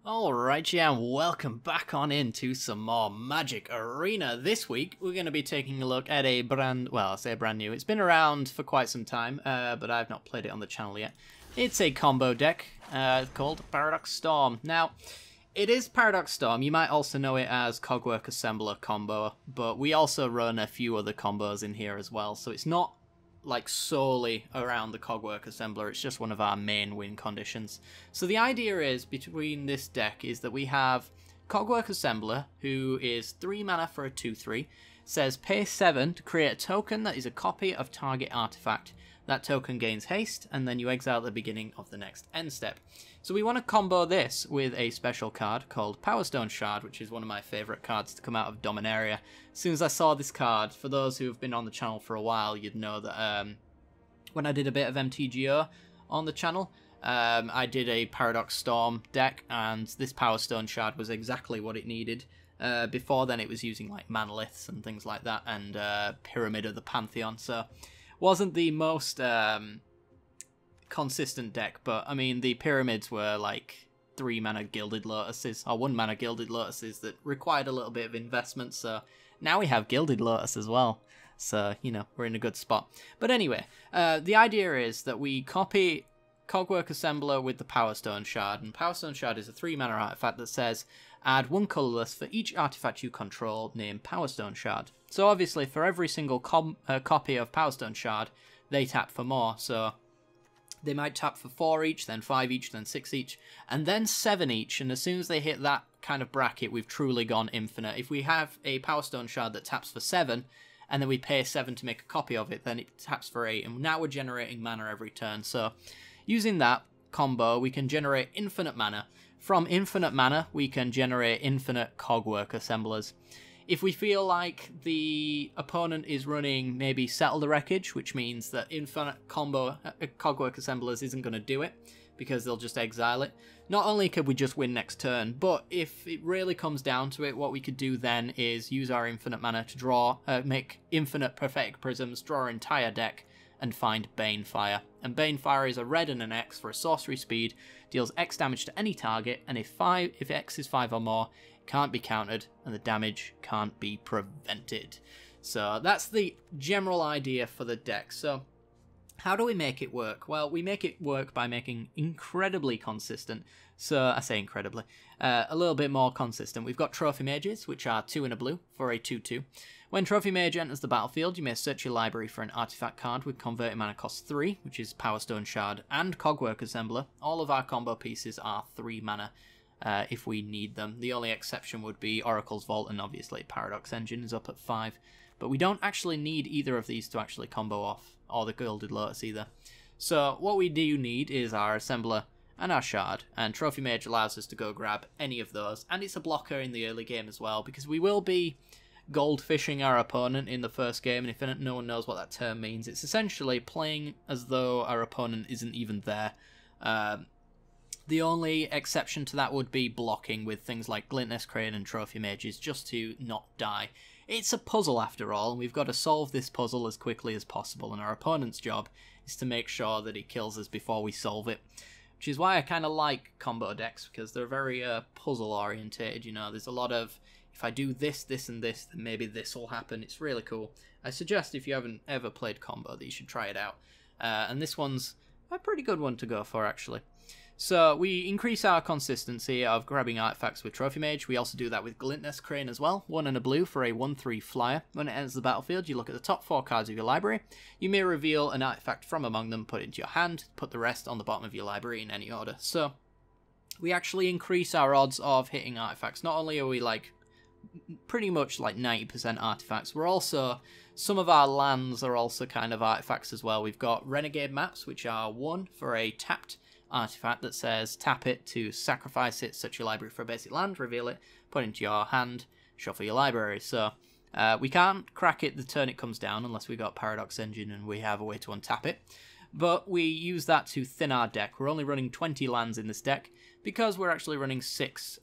Alright, yeah, and welcome back on into some more Magic Arena. This week, we're going to be taking a look at a I say brand new. It's been around for quite some time, but I've not played it on the channel yet. It's a combo deck called Paradox Storm. Now, it is Paradox Storm. You might also know it as Cogwork Assembler combo, but we also run a few other combos in here as well, so it's not like solely around the Cogwork Assembler, it's just one of our main win conditions. So the idea is, between this deck, is that we have Cogwork Assembler, who is 3 mana for a 2/3, says pay 7 to create a token that is a copy of target artifact. That token gains haste, and then you exile at the beginning of the next end step. So we want to combo this with a special card called Power Stone Shard, which is one of my favourite cards to come out of Dominaria. As soon as I saw this card, for those who have been on the channel for a while, you'd know that when I did a bit of MTGO on the channel, I did a Paradox Storm deck, and this Power Stone Shard was exactly what it needed. Before then it was using like Manoliths and things like that, and Pyramid of the Pantheon, so wasn't the most consistent deck, but I mean the pyramids were like 3 mana Gilded Lotuses, or 1 mana Gilded Lotuses that required a little bit of investment, so now we have Gilded Lotus as well, so you know, we're in a good spot. But anyway, the idea is that we copy Cogwork Assembler with the Power Stone Shard, and Power Stone Shard is a 3 mana artifact that says add 1 colourless for each artifact you control named Power Stone Shard. So obviously for every single copy of Power Stone Shard, they tap for more, so they might tap for 4 each, then 5 each, then 6 each, and then 7 each, and as soon as they hit that kind of bracket, we've truly gone infinite. If we have a Power Stone Shard that taps for 7, and then we pay 7 to make a copy of it, then it taps for 8, and now we're generating mana every turn. So using that combo, we can generate infinite mana. From infinite mana, we can generate infinite Cogwork Assemblers. If we feel like the opponent is running maybe Settle the Wreckage, which means that infinite combo Cogwork Assemblers isn't going to do it, because they'll just exile it, not only could we just win next turn, but if it really comes down to it, what we could do then is use our infinite mana to draw, make infinite Prophetic Prisms, draw our entire deck, and find Banefire. And Banefire is a red and an X for a sorcery speed, deals X damage to any target, and if X is 5 or more, it can't be countered, and the damage can't be prevented. So that's the general idea for the deck. So how do we make it work? Well, we make it work by making incredibly consistent. So I say incredibly, a little bit more consistent. We've got Trophy Mages, which are 2 and a blue for a 2/2. When Trophy Mage enters the battlefield, you may search your library for an artifact card with converted mana cost 3, which is Power Stone Shard and Cogwork Assembler. All of our combo pieces are 3 mana if we need them. The only exception would be Oracle's Vault, and obviously Paradox Engine is up at 5. But we don't actually need either of these to actually combo off, or the Gilded Lotus either. So what we do need is our Assembler and our Shard, and Trophy Mage allows us to go grab any of those, and it's a blocker in the early game as well, because we will be goldfishing our opponent in the first game, and if no one knows what that term means, it's essentially playing as though our opponent isn't even there. The only exception to that would be blocking with things like Glintless Crane and Trophy Mages, just to not die. It's a puzzle after all, and we've got to solve this puzzle as quickly as possible, and our opponent's job is to make sure that he kills us before we solve it. Which is why I kind of like combo decks, because they're very puzzle orientated, you know. There's a lot of, if I do this, this and this, then maybe this will happen. It's really cool. I suggest if you haven't ever played combo that you should try it out. And this one's a pretty good one to go for, actually. So we increase our consistency of grabbing artifacts with Trophy Mage. We also do that with Glintless Crane as well. 1 and a blue for a 1/3 flyer. When it enters the battlefield, you look at the top 4 cards of your library. You may reveal an artifact from among them, put it into your hand, put the rest on the bottom of your library in any order. So we actually increase our odds of hitting artifacts. Not only are we like pretty much like 90% artifacts, we're also, some of our lands are also kind of artifacts as well. We've got Renegade Maps, which are 1 for a tapped artifact that says tap it to sacrifice it, search your library for a basic land, reveal it, put it into your hand, shuffle your library. So we can't crack it the turn it comes down unless we got Paradox Engine and we have a way to untap it, but we use that to thin our deck. We're only running 20 lands in this deck because we're actually running 6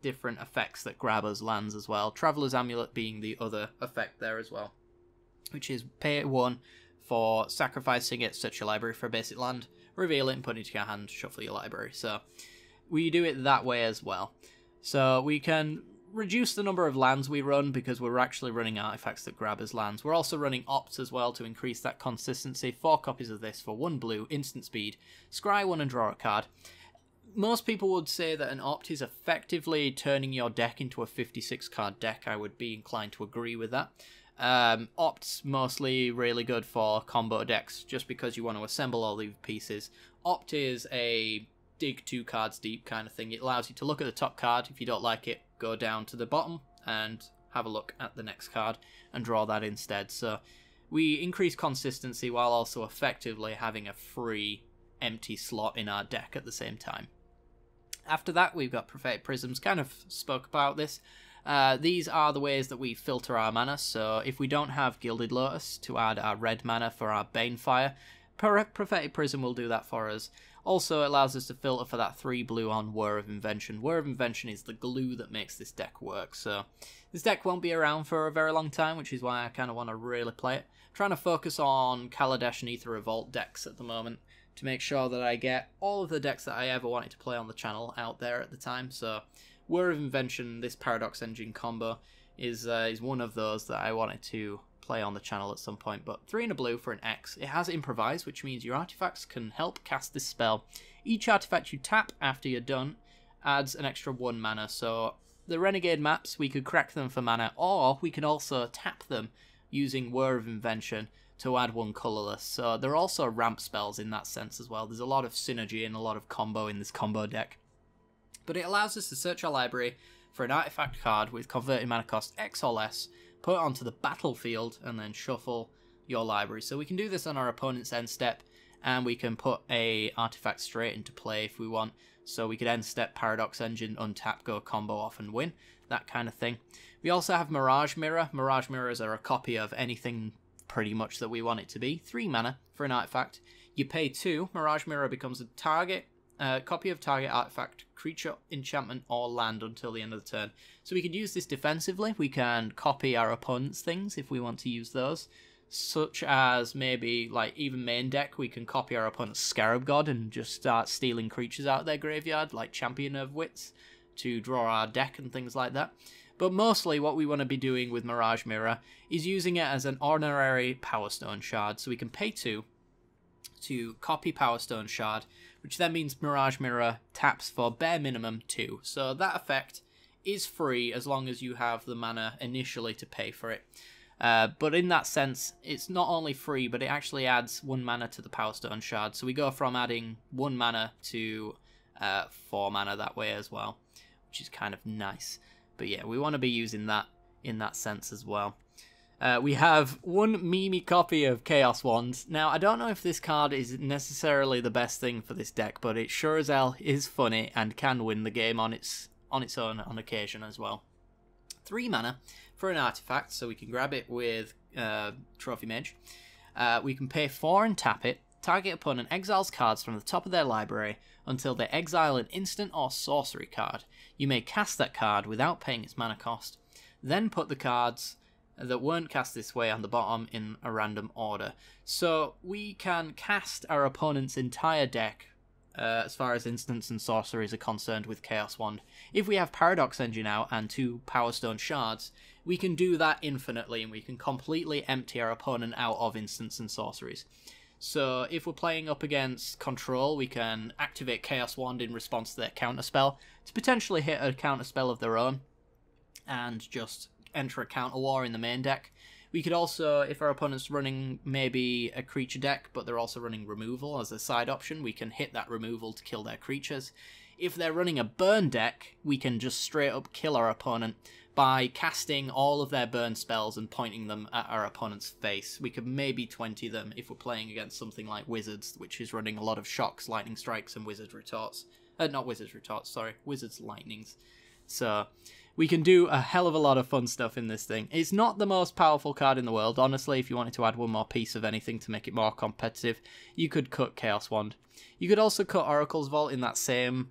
different effects that grab us lands as well, Traveler's Amulet being the other effect there as well, which is pay 1 for sacrificing it, search your library for a basic land, reveal it and put it into your hand, shuffle your library. So we do it that way as well. So we can reduce the number of lands we run because we're actually running artifacts that grab as lands. We're also running opts as well to increase that consistency. 4 copies of this for 1 blue, instant speed, scry 1 and draw a card. Most people would say that an opt is effectively turning your deck into a 56 card deck. I would be inclined to agree with that. Opt's mostly really good for combo decks just because you want to assemble all these pieces. Opt is a dig 2 cards deep kind of thing. It allows you to look at the top card. If you don't like it, go down to the bottom and have a look at the next card and draw that instead. So we increase consistency while also effectively having a free empty slot in our deck at the same time. After that, we've got Prophetic Prisms. Kind of spoke about this. These are the ways that we filter our mana. So if we don't have Gilded Lotus to add our red mana for our Banefire, Prophetic Prism will do that for us. Also, it allows us to filter for that 3 blue on Whir of Invention. Whir of Invention is the glue that makes this deck work. So this deck won't be around for a very long time, which is why I kind of want to really play it. I'm trying to focus on Kaladesh and Aether Revolt decks at the moment to make sure that I get all of the decks that I ever wanted to play on the channel out there at the time. So Whir of Invention, this Paradox Engine combo, is one of those that I wanted to play on the channel at some point. But 3 and a blue for an X. It has Improvise, which means your artifacts can help cast this spell. Each artifact you tap after you're done adds an extra 1 mana. So the Renegade maps, we could crack them for mana, or we can also tap them using Whir of Invention to add 1 colourless. So they're also ramp spells in that sense as well. There's a lot of synergy and a lot of combo in this combo deck. But it allows us to search our library for an artifact card with converted mana cost X or less, put it onto the battlefield, and then shuffle your library. So we can do this on our opponent's end step, and we can put a artifact straight into play if we want. So we could end step Paradox Engine, untap, go combo off and win, that kind of thing. We also have Mirage Mirror. Mirage Mirrors are a copy of anything pretty much that we want it to be. 3 mana for an artifact. You pay 2, Mirage Mirror becomes a copy of target artifact, creature, enchantment, or land until the end of the turn. So we could use this defensively. We can copy our opponent's things if we want to use those, such as maybe like even main deck. We can copy our opponent's Scarab God and just start stealing creatures out of their graveyard, like Champion of Wits, to draw our deck and things like that. But mostly what we want to be doing with Mirage Mirror is using it as an honorary Power Stone shard. So we can pay 2 to copy Power Stone shard, which then means Mirage Mirror taps for bare minimum 2. So that effect is free as long as you have the mana initially to pay for it. But in that sense, it's not only free, but it actually adds 1 mana to the Power Stone shard. So we go from adding 1 mana to 4 mana that way as well, which is kind of nice. But yeah, we want to be using that in that sense as well. We have 1 meme copy of Chaos Wand. Now, I don't know if this card is necessarily the best thing for this deck, but it sure as hell is funny and can win the game on its own on occasion as well. 3 mana for an artifact, so we can grab it with Trophy Mage. We can pay 4 and tap it. Target opponent exiles cards from the top of their library until they exile an instant or sorcery card. You may cast that card without paying its mana cost. Then put the cards that weren't cast this way on the bottom in a random order. So we can cast our opponent's entire deck as far as instants and sorceries are concerned with Chaos Wand. If we have Paradox Engine out and 2 Power Stone shards, we can do that infinitely and we can completely empty our opponent out of instants and sorceries. So if we're playing up against Control, we can activate Chaos Wand in response to their counterspell to potentially hit a counterspell of their own and just enter a counter war in the main deck. We could also, if our opponent's running maybe a creature deck, but they're also running removal as a side option, we can hit that removal to kill their creatures. If they're running a burn deck, we can just straight up kill our opponent by casting all of their burn spells and pointing them at our opponent's face. We could maybe 20 them if we're playing against something like Wizards, which is running a lot of Shocks, Lightning Strikes, and Wizard Retorts. Not Wizards Retorts, sorry, Wizards Lightnings. So we can do a hell of a lot of fun stuff in this thing. It's not the most powerful card in the world. Honestly, if you wanted to add 1 more piece of anything to make it more competitive, you could cut Chaos Wand. You could also cut Oracle's Vault in that same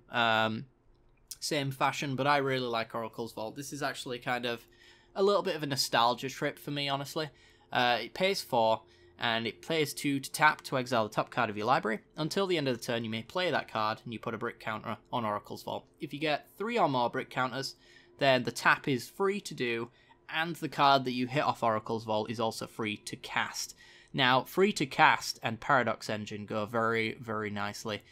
fashion, but I really like Oracle's Vault. This is actually kind of a little bit of a nostalgia trip for me, honestly. It pays 4, and it plays 2 to tap to exile the top card of your library. Until the end of the turn, you may play that card, and you put a brick counter on Oracle's Vault. If you get 3 or more brick counters, then the tap is free to do, and the card that you hit off Oracle's Vault is also free to cast. Now, free to cast and Paradox Engine go very, very nicely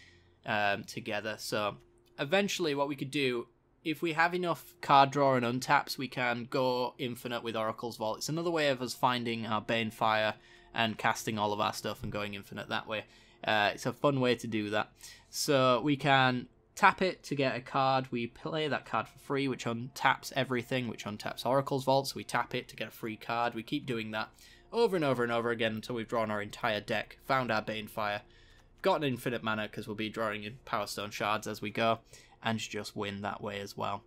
together. So, eventually what we could do, if we have enough card draw and untaps, we can go infinite with Oracle's Vault. It's another way of us finding our Banefire and casting all of our stuff and going infinite that way. It's a fun way to do that. So we can tap it to get a card. We play that card for free, which untaps everything, which untaps Oracle's Vault. So we tap it to get a free card. We keep doing that over and over and over again until we've drawn our entire deck, found our Banefire, got an infinite mana because we'll be drawing in Power Stone Shards as we go, and just win that way as well.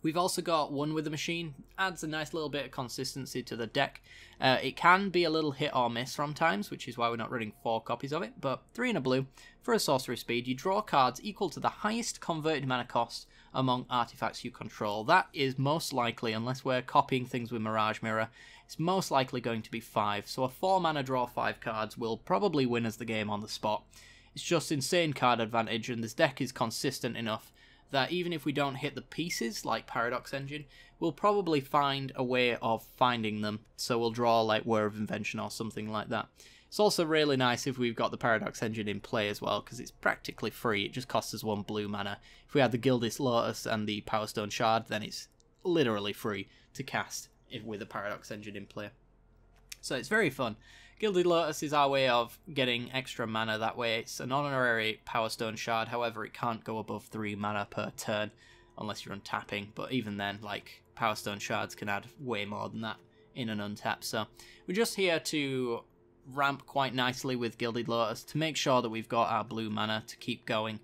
We've also got One with the Machine, adds a nice little bit of consistency to the deck. It can be a little hit or miss sometimes, which is why we're not running 4 copies of it, but 3 in a blue. For a sorcery speed, you draw cards equal to the highest converted mana cost among artifacts you control. That is most likely, unless we're copying things with Mirage Mirror, it's most likely going to be 5. So a 4 mana draw 5 cards will probably win us the game on the spot. It's just insane card advantage, and this deck is consistent enough that even if we don't hit the pieces, like Paradox Engine, we'll probably find a way of finding them. So we'll draw like Whir of Invention or something like that. It's also really nice if we've got the Paradox Engine in play as well, because it's practically free. It just costs us 1 blue mana. If we had the Gilda Lotus and the Power Stone Shard, then it's literally free to cast with the Paradox Engine in play. So it's very fun. Gilda Lotus is our way of getting extra mana that way. It's an honorary Power Stone Shard, however it can't go above 3 mana per turn unless you're untapping, but even then, like, Power Stone Shards can add way more than that in an untap. So we're just here to ramp quite nicely with Gilded Lotus to make sure that we've got our blue mana to keep going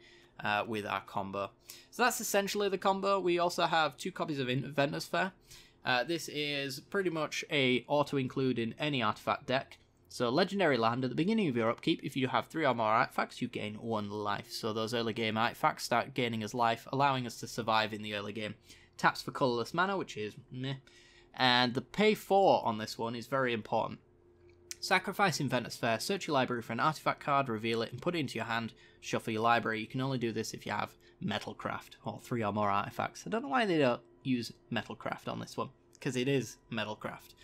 with our combo. So that's essentially the combo. We also have 2 copies of Venice Faeries. This is pretty much a auto-include in any artifact deck. So legendary land, at the beginning of your upkeep, if you have 3 or more artifacts, you gain 1 life. So those early game artifacts start gaining us life, allowing us to survive in the early game. Taps for colourless mana, which is meh. And the pay 4 on this one is very important. Sacrifice in Venice Faeries, search your library for an artifact card, reveal it, and put it into your hand. Shuffle your library. You can only do this if you have Metalcraft, or 3 or more artifacts. I don't know why they don't use Metalcraft on this one, because it is Metalcraft.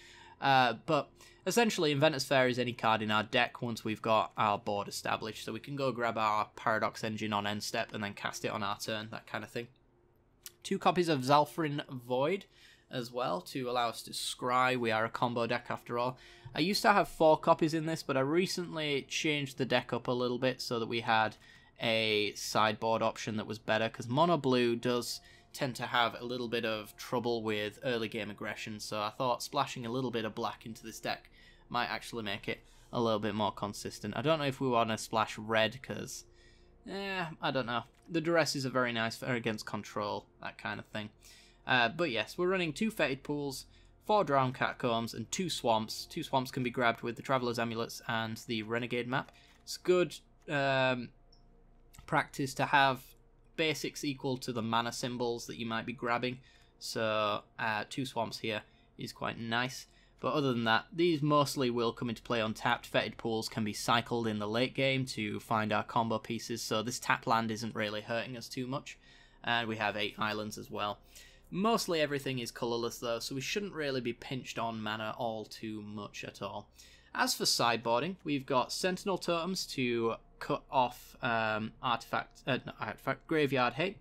But essentially, in Venice Faeries, any card in our deck once we've got our board established, so we can go grab our Paradox Engine on end step and then cast it on our turn, that kind of thing. 2 copies of Zalfrin Void as well to allow us to scry. We are a combo deck after all. I used to have 4 copies in this, but I recently changed the deck up a little bit so that we had a sideboard option that was better, because mono blue does tend to have a little bit of trouble with early game aggression, so I thought splashing a little bit of black into this deck might actually make it a little bit more consistent. I don't know if we want to splash red, because I don't know. The duresses are very nice for against control, that kind of thing. But yes, we're running 2 Fetid Pools, 4 Drowned Catacombs, and 2 Swamps. 2 Swamps can be grabbed with the Traveller's Amulets and the Renegade map. It's good practice to have basics equal to the mana symbols that you might be grabbing. So 2 Swamps here is quite nice. But other than that, these mostly will come into play untapped. Fetid Pools can be cycled in the late game to find our combo pieces, so this tap land isn't really hurting us too much. And we have 8 islands as well. Mostly everything is colourless though, so we shouldn't really be pinched on mana all too much at all. As for sideboarding, we've got Sentinel Totems to cut off Graveyard Hate.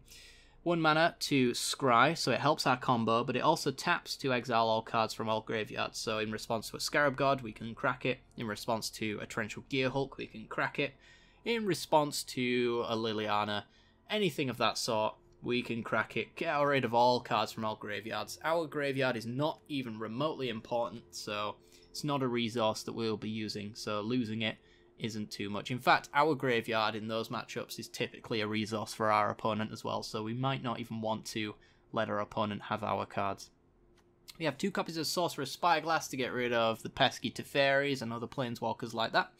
1 mana to scry, so it helps our combo, but it also taps to exile all cards from all graveyards. So in response to a Scarab God, we can crack it. In response to a Torrential Gearhulk, we can crack it. In response to a Liliana, anything of that sort, we can crack it. Get rid of all cards from all graveyards. Our graveyard is not even remotely important, so it's not a resource that we'll be using, so losing it isn't too much. In fact, our graveyard in those matchups is typically a resource for our opponent as well, so we might not even want to let our opponent have our cards. We have 2 copies of Sorcerer's Spyglass to get rid of the pesky Teferis and other planeswalkers like that.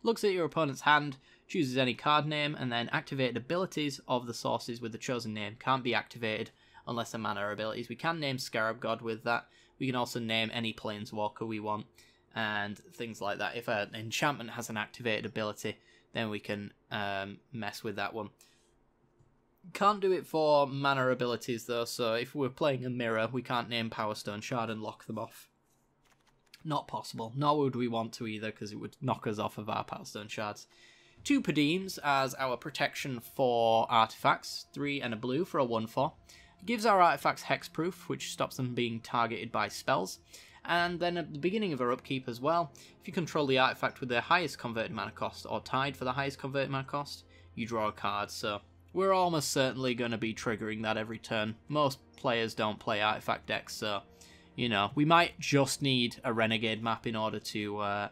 Looks at your opponent's hand, chooses any card name, and then activated abilities of the sources with the chosen name can't be activated unless they're mana abilities. We can name Scarab God with that. We can also name any planeswalker we want. and things like that. If an enchantment has an activated ability, then we can mess with that one. Can't do it for mana abilities though, so if we're playing a mirror, we can't name Power Stone Shard and lock them off. Not possible. Nor would we want to either, because it would knock us off of our Power Stone Shards. 2 Padimes as our protection for artifacts, 3 and a blue for a 1/4. It gives our artifacts hexproof, which stops them being targeted by spells. And then at the beginning of our upkeep as well, if you control the artifact with the highest converted mana cost, or tied for the highest converted mana cost, you draw a card. So we're almost certainly going to be triggering that every turn. Most players don't play artifact decks, so, you know, we might just need a Renegade map in order to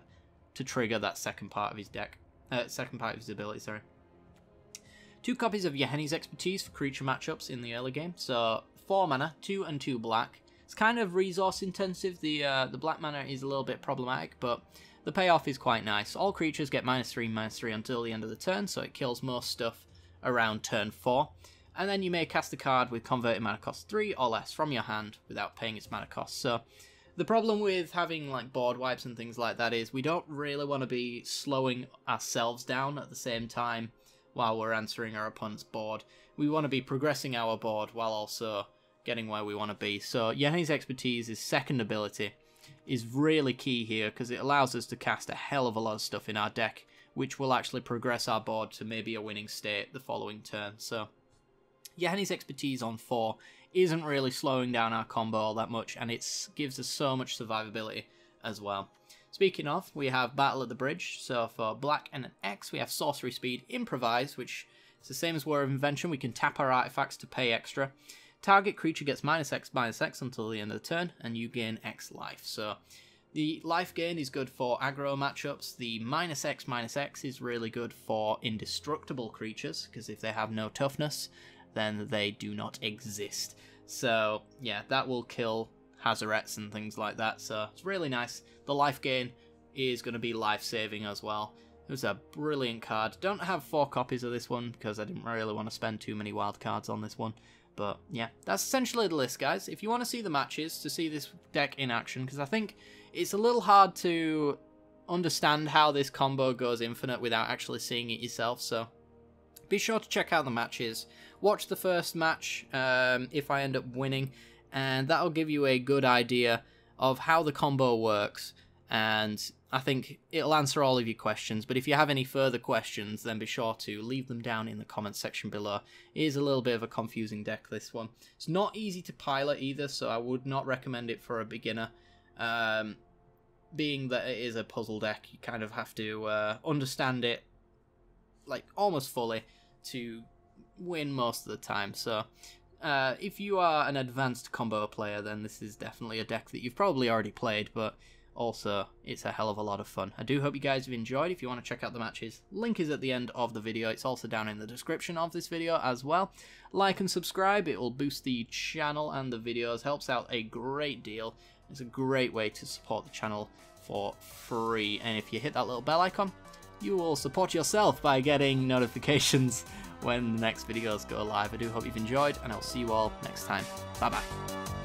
trigger that second part of his deck. Second part of his ability, sorry. 2 copies of Yeheni's Expertise for creature matchups in the early game. So 4 mana, 2 and 2 black. It's kind of resource intensive. The black mana is a little bit problematic, but the payoff is quite nice. All creatures get -3/-3 until the end of the turn, so it kills most stuff around turn 4. And then you may cast a card with converted mana cost 3 or less from your hand without paying its mana cost. So the problem with having like board wipes and things like that is we don't really want to be slowing ourselves down at the same time while we're answering our opponent's board. We want to be progressing our board while also getting where we want to be. So Yeheni's Expertise, his second ability, is really key here because it allows us to cast a hell of a lot of stuff in our deck, which will actually progress our board to maybe a winning state the following turn. So Yeheni's Expertise on 4 isn't really slowing down our combo all that much, and it gives us so much survivability as well. Speaking of, we have Battle at the Bridge. So for black and an X, we have Sorcery Speed, Improvise, which is the same as War of Invention. We can tap our artifacts to pay extra. Target creature gets -X/-X until the end of the turn, and you gain X life. So the life gain is good for aggro matchups. The -X/-X is really good for indestructible creatures, because if they have no toughness, then they do not exist. So yeah, that will kill Hazarets and things like that, so it's really nice. The life gain is going to be life-saving as well. It was a brilliant card. Don't have 4 copies of this one because I didn't really want to spend too many wild cards on this one. But yeah, that's essentially the list, guys. If you want to see the matches, to see this deck in action, because I think it's a little hard to understand how this combo goes infinite without actually seeing it yourself, so be sure to check out the matches. Watch the first match if I end up winning, and that'll give you a good idea of how the combo works, and I think it'll answer all of your questions. But if you have any further questions, then be sure to leave them down in the comments section below. It is a little bit of a confusing deck, this one. It's not easy to pilot either, so I would not recommend it for a beginner. Being that it is a puzzle deck, you kind of have to understand it like almost fully to win most of the time. So if you are an advanced combo player, then this is definitely a deck that you've probably already played, but also it's a hell of a lot of fun. I do hope you guys have enjoyed. If you want to check out the matches, link is at the end of the video. It's also down in the description of this video as well. Like and subscribe, it will boost the channel and the videos, helps out a great deal. It's a great way to support the channel for free, and if you hit that little bell icon, you will support yourself by getting notifications when the next videos go live. I do hope you've enjoyed, and I'll see you all next time. Bye bye.